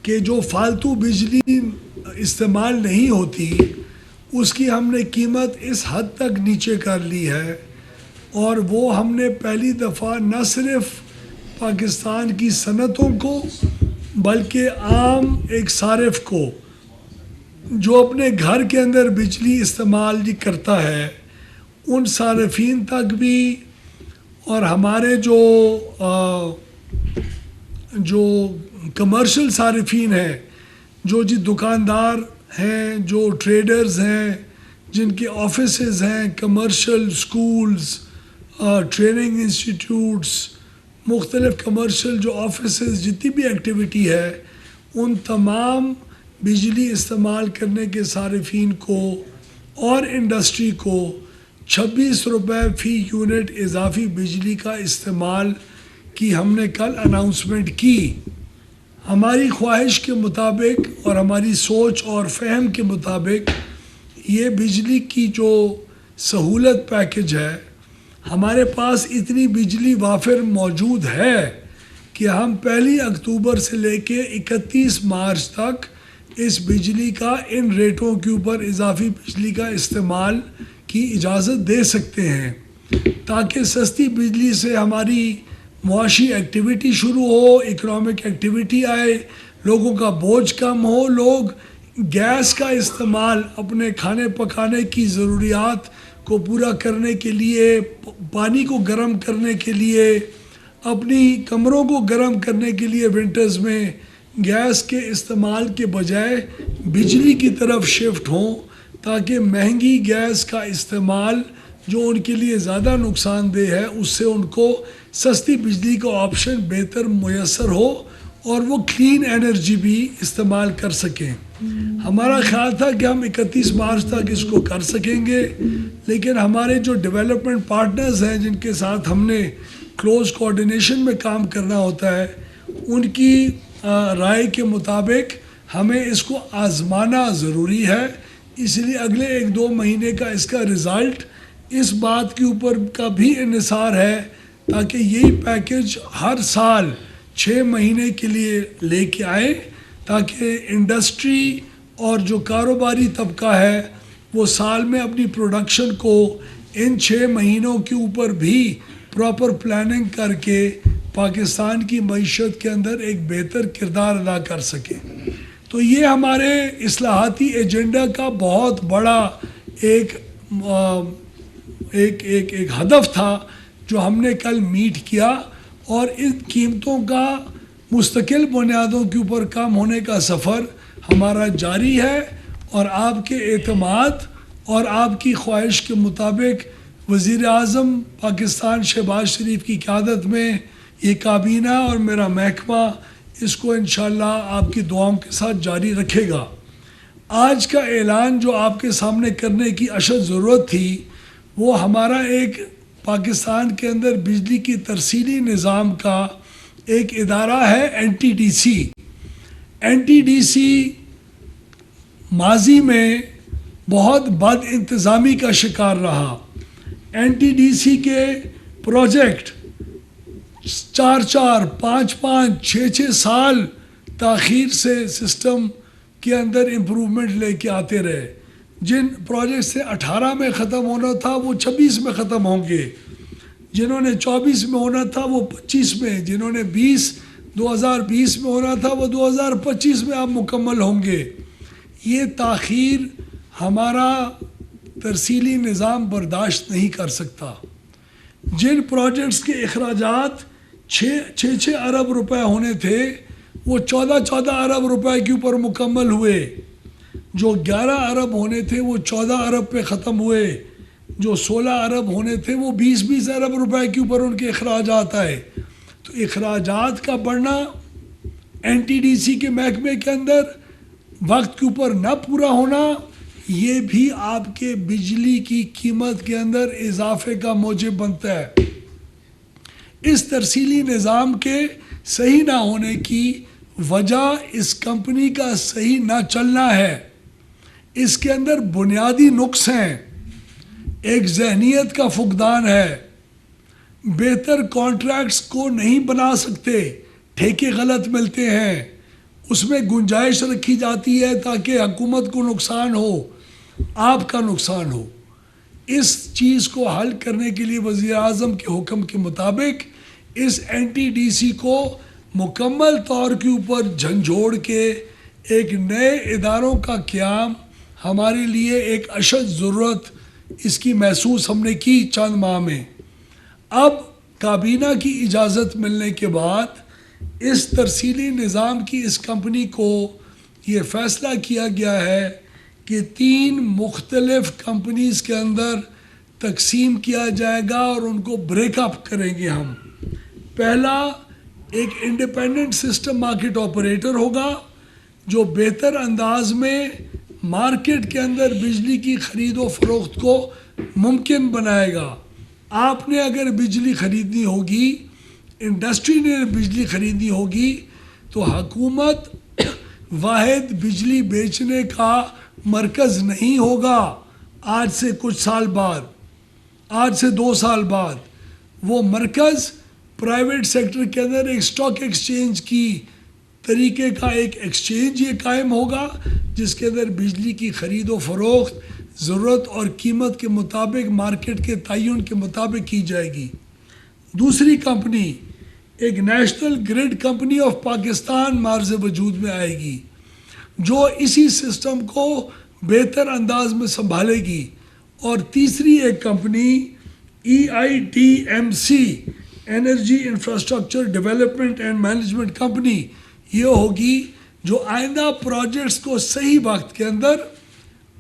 کہ جو فالتو بجلی استعمال نہیں ہوتی اس کی ہم نے قیمت اس حد تک نیچے کر لی ہے، اور وہ ہم نے پہلی دفعہ نہ صرف پاکستان کی صنعتوں کو بلکہ عام ایک صارف کو جو اپنے گھر کے اندر بجلی استعمال کرتا ہے ان صارفین تک بھی، اور ہمارے جو کمرشل صارفین ہیں، جو دکاندار ہیں، جو ٹریڈرز ہیں، جن کے آفیسز ہیں، کمرشل سکولز، ٹریننگ انسٹیٹیوٹس، مختلف کمرشل جو آفیسز، جتنی بھی ایکٹیویٹی ہے، ان تمام بجلی استعمال کرنے کے صارفین کو اور انڈسٹری کو 26 روپے فی یونٹ اضافی بجلی کا استعمال کی ہم نے کل اناؤنسمنٹ کی۔ ہماری خواہش کے مطابق اور ہماری سوچ اور فہم کے مطابق یہ بجلی کی جو سہولت پیکج ہے، ہمارے پاس اتنی بجلی وافر موجود ہے کہ ہم 1 اکتوبر سے لے کے 31 مارچ تک اس بجلی کا ان ریٹوں کے اوپر اضافی بجلی کا استعمال کی اجازت دے سکتے ہیں، تاکہ سستی بجلی سے ہماری معاشی ایکٹیویٹی شروع ہو، اکنامک ایکٹیویٹی آئے، لوگوں کا بوجھ کم ہو، لوگ گیس کا استعمال اپنے کھانے پکانے کی ضروریات کو پورا کرنے کے لیے، پانی کو گرم کرنے کے لیے، اپنی کمروں کو گرم کرنے کے لیے ونٹرز میں گیس کے استعمال کے بجائے بجلی کی طرف شفٹ ہوں، تاکہ مہنگی گیس کا استعمال جو ان کے لیے زیادہ نقصان دہ ہے اس سے ان کو سستی بجلی کا آپشن بہتر میسر ہو اور وہ کلین انرجی بھی استعمال کر سکیں۔ ہمارا خیال تھا کہ ہم 31 مارچ تک اس کو کر سکیں گے، لیکن ہمارے جو ڈیولپمنٹ پارٹنرز ہیں جن کے ساتھ ہم نے کلوز کوآرڈینیشن میں کام کرنا ہوتا ہے، ان کی رائے کے مطابق ہمیں اس کو آزمانا ضروری ہے، اس لیے اگلے 1-2 مہینے کا اس کا رزلٹ اس بات کے اوپر کا بھی انحصار ہے، تاکہ یہی پیکج ہر سال 6 مہینے کے لیے لے کے آئے، تاکہ انڈسٹری اور جو کاروباری طبقہ ہے وہ سال میں اپنی پروڈکشن کو ان 6 مہینوں کے اوپر بھی پراپر پلاننگ کر کے پاکستان کی معیشت کے اندر ایک بہتر کردار ادا کر سکے۔ تو یہ ہمارے اصلاحاتی ایجنڈا کا بہت بڑا ایک ہدف تھا جو ہم نے کل میٹ کیا، اور ان قیمتوں کا مستقل بنیادوں کے اوپر کام ہونے کا سفر ہمارا جاری ہے، اور آپ کے اعتماد اور آپ کی خواہش کے مطابق وزیر اعظم پاکستان شہباز شریف کی قیادت میں یہ کابینہ اور میرا محکمہ اس کو انشاءاللہ آپ کی دعاؤں کے ساتھ جاری رکھے گا۔ آج کا اعلان جو آپ کے سامنے کرنے کی اشد ضرورت تھی، وہ ہمارا ایک پاکستان کے اندر بجلی کی ترسیلی نظام کا ایک ادارہ ہے NTDC۔ NTDC ماضی میں بہت بد انتظامی کا شکار رہا۔ NTDC کے پروجیکٹ 4-4، 5-5، 6-6 سال تاخیر سے سسٹم کے اندر امپروومنٹ لے کے آتے رہے۔ جن پروجیکٹ سے 18 میں ختم ہونا تھا وہ 26 میں ختم ہوں گے، جنہوں نے 24 میں ہونا تھا وہ 25 میں، جنہوں نے 2020 میں ہونا تھا وہ 2025 میں اب مکمل ہوں گے۔ یہ تاخیر ہمارا ترسیلی نظام برداشت نہیں کر سکتا۔ جن پروجیکٹس کے اخراجات 6 ارب روپے ہونے تھے وہ 14 ارب روپے کے اوپر مکمل ہوئے، جو 11 ارب ہونے تھے وہ 14 ارب پہ ختم ہوئے، جو 16 ارب ہونے تھے وہ 20 ارب روپے کے اوپر ان کے اخراجات آئے۔ تو اخراجات کا بڑھنا، NTDC کے محکمے کے اندر وقت کے اوپر نہ پورا ہونا، یہ بھی آپ کے بجلی کی قیمت کے اندر اضافے کا موجب بنتا ہے۔ اس ترسیلی نظام کے صحیح نہ ہونے کی وجہ اس کمپنی کا صحیح نہ چلنا ہے۔ اس کے اندر بنیادی نقص ہیں، ایک ذہنیت کا فقدان ہے، بہتر کانٹریکٹس کو نہیں بنا سکتے، ٹھیکے غلط ملتے ہیں، اس میں گنجائش رکھی جاتی ہے تاکہ حکومت کو نقصان ہو، آپ کا نقصان ہو۔ اس چیز کو حل کرنے کے لیے وزیر اعظم کے حکم کے مطابق اس NTDC کو مکمل طور کے اوپر جھنجھوڑ کے ایک نئے اداروں کا قیام ہمارے لیے ایک اشد ضرورت اس کی محسوس ہم نے کی چند ماہ میں۔ اب کابینہ کی اجازت ملنے کے بعد اس ترسیلی نظام کی اس کمپنی کو یہ فیصلہ کیا گیا ہے کہ 3 مختلف کمپنیز کے اندر تقسیم کیا جائے گا اور ان کو بریک اپ کریں گے ہم۔ پہلا ایک انڈیپینڈنٹ سسٹم مارکیٹ آپریٹر ہوگا جو بہتر انداز میں مارکیٹ کے اندر بجلی کی خرید و فروخت کو ممکن بنائے گا۔ آپ نے اگر بجلی خریدنی ہوگی، انڈسٹری نے بجلی خریدنی ہوگی، تو حکومت واحد بجلی بیچنے کا مرکز نہیں ہوگا۔ آج سے کچھ سال بعد، آج سے 2 سال بعد وہ مرکز پرائیویٹ سیکٹر کے اندر ایک اسٹاک ایکسچینج کی طریقے کا ایک ایکسچینج یہ قائم ہوگا جس کے اندر بجلی کی خرید و فروخت ضرورت اور قیمت کے مطابق مارکیٹ کے تعین کے مطابق کی جائے گی۔ دوسری کمپنی ایک national grade company of Pakistan معرض وجود میں آئے گی جو اسی سسٹم کو بہتر انداز میں سنبھالے گی۔ اور تیسری ایک company EITMC energy infrastructure development and management company یہ ہوگی جو آئندہ پروجیکٹس کو صحیح وقت کے اندر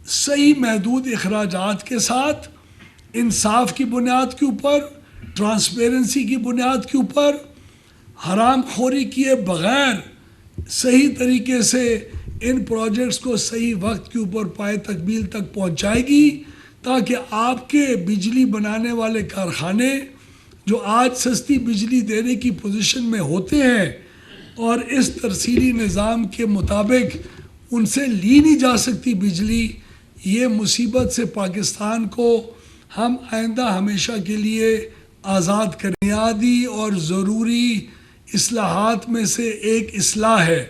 صحیح محدود اخراجات کے ساتھ انصاف کی بنیاد کے اوپر، ٹرانسپیرنسی کی بنیاد کے اوپر، حرام خوری کیے بغیر صحیح طریقے سے ان پروجیکٹس کو صحیح وقت کے اوپر پائے تکمیل تک پہنچائے گی تاکہ آپ کے بجلی بنانے والے کارخانے جو آج سستی بجلی دینے کی پوزیشن میں ہوتے ہیں اور اس ترسیلی نظام کے مطابق ان سے لی نہیں جا سکتی بجلی، یہ مصیبت سے پاکستان کو ہم آئندہ ہمیشہ کے لیے آزاد کریں۔ بنیادی اور ضروری اصلاحات میں سے ایک اصلاح ہے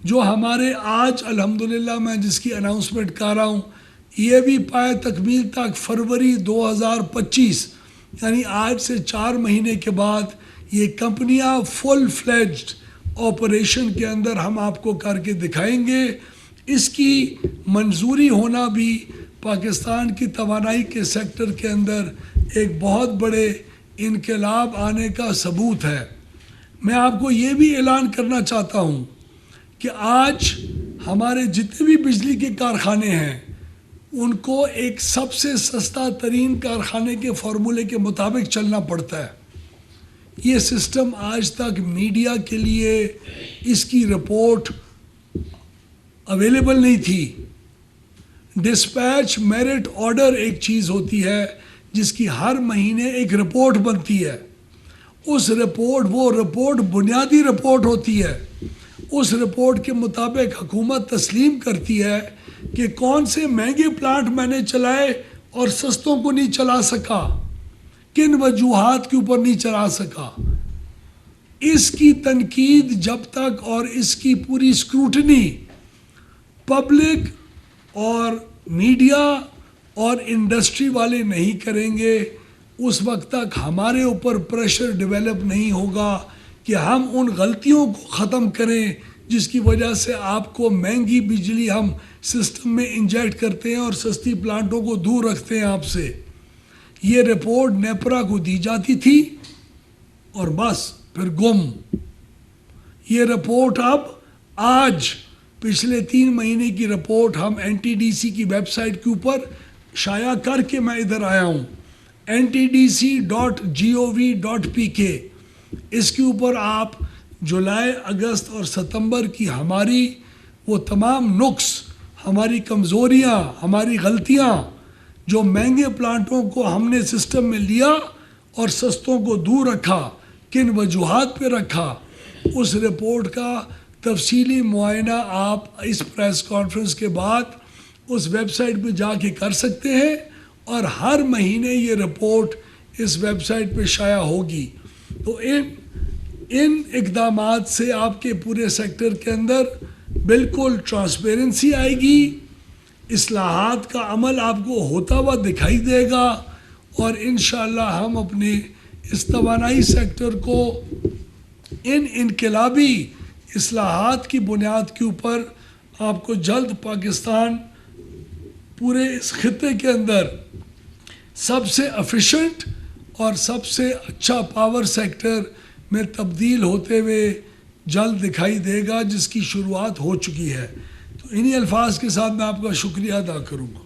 جو ہمارے آج الحمدللہ میں جس کی اناؤنسمنٹ کر رہا ہوں، یہ بھی پائے تکمیل تک فروری 2025 یعنی آج سے 4 مہینے کے بعد یہ کمپنیاں فل فلیجڈ آپریشن کے اندر ہم آپ کو کر کے دکھائیں گے۔ اس کی منظوری ہونا بھی پاکستان کی توانائی کے سیکٹر کے اندر ایک بہت بڑے انقلاب آنے کا ثبوت ہے۔ میں آپ کو یہ بھی اعلان کرنا چاہتا ہوں کہ آج ہمارے جتنے بھی بجلی کے کارخانے ہیں ان کو ایک سب سے سستا ترین کارخانے کے فارمولے کے مطابق چلنا پڑتا ہے۔ یہ سسٹم آج تک میڈیا کے لیے اس کی رپورٹ اویلیبل نہیں تھی۔ ڈسپیچ میرٹ آرڈر ایک چیز ہوتی ہے جس کی ہر مہینے ایک رپورٹ بنتی ہے۔ اس رپورٹ وہ رپورٹ بنیادی رپورٹ ہوتی ہے۔ اس رپورٹ کے مطابق حکومت تسلیم کرتی ہے کہ کون سے مہنگے پلانٹ میں نے چلائے اور سستوں کو نہیں چلا سکا، کن وجوہات کے اوپر نہیں چلا سکا۔ اس کی تنقید جب تک اور اس کی پوری اسکروٹنی پبلک اور میڈیا اور انڈسٹری والے نہیں کریں گے، اس وقت تک ہمارے اوپر پریشر ڈیولپ نہیں ہوگا کہ ہم ان غلطیوں کو ختم کریں جس کی وجہ سے آپ کو مہنگی بجلی ہم سسٹم میں انجیکٹ کرتے ہیں اور سستی پلانٹوں کو دور رکھتے ہیں آپ سے۔ یہ رپورٹ نیپرا کو دی جاتی تھی اور بس پھر گم۔ یہ رپورٹ اب آج پچھلے 3 مہینے کی رپورٹ ہم NTDC کی ویب سائٹ کے اوپر شائع کر کے میں ادھر آیا ہوں، ntdc.gov.pk۔ اس کے اوپر آپ جولائی، اگست اور ستمبر کی ہماری وہ تمام نقص، ہماری کمزوریاں، ہماری غلطیاں جو مہنگے پلانٹوں کو ہم نے سسٹم میں لیا اور سستوں کو دور رکھا، کن وجوہات پہ رکھا، اس رپورٹ کا تفصیلی معائنہ آپ اس پریس کانفرنس کے بعد اس ویب سائٹ پہ جا کے کر سکتے ہیں اور ہر مہینے یہ رپورٹ اس ویب سائٹ پہ شائع ہوگی۔ تو ان اقدامات سے آپ کے پورے سیکٹر کے اندر بالکل ٹرانسپیرنسی آئے گی، اصلاحات کا عمل آپ کو ہوتا ہوا دکھائی دے گا، اور انشاءاللہ ہم اپنے اس توانائی سیکٹر کو ان انقلابی اصلاحات کی بنیاد کے اوپر آپ کو جلد پاکستان پورے اس خطے کے اندر سب سے ایفیشنٹ اور سب سے اچھا پاور سیکٹر میں تبدیل ہوتے ہوئے جلد دکھائی دے گا، جس کی شروعات ہو چکی ہے۔ تو انہی الفاظ کے ساتھ میں آپ کا شکریہ ادا کروں گا۔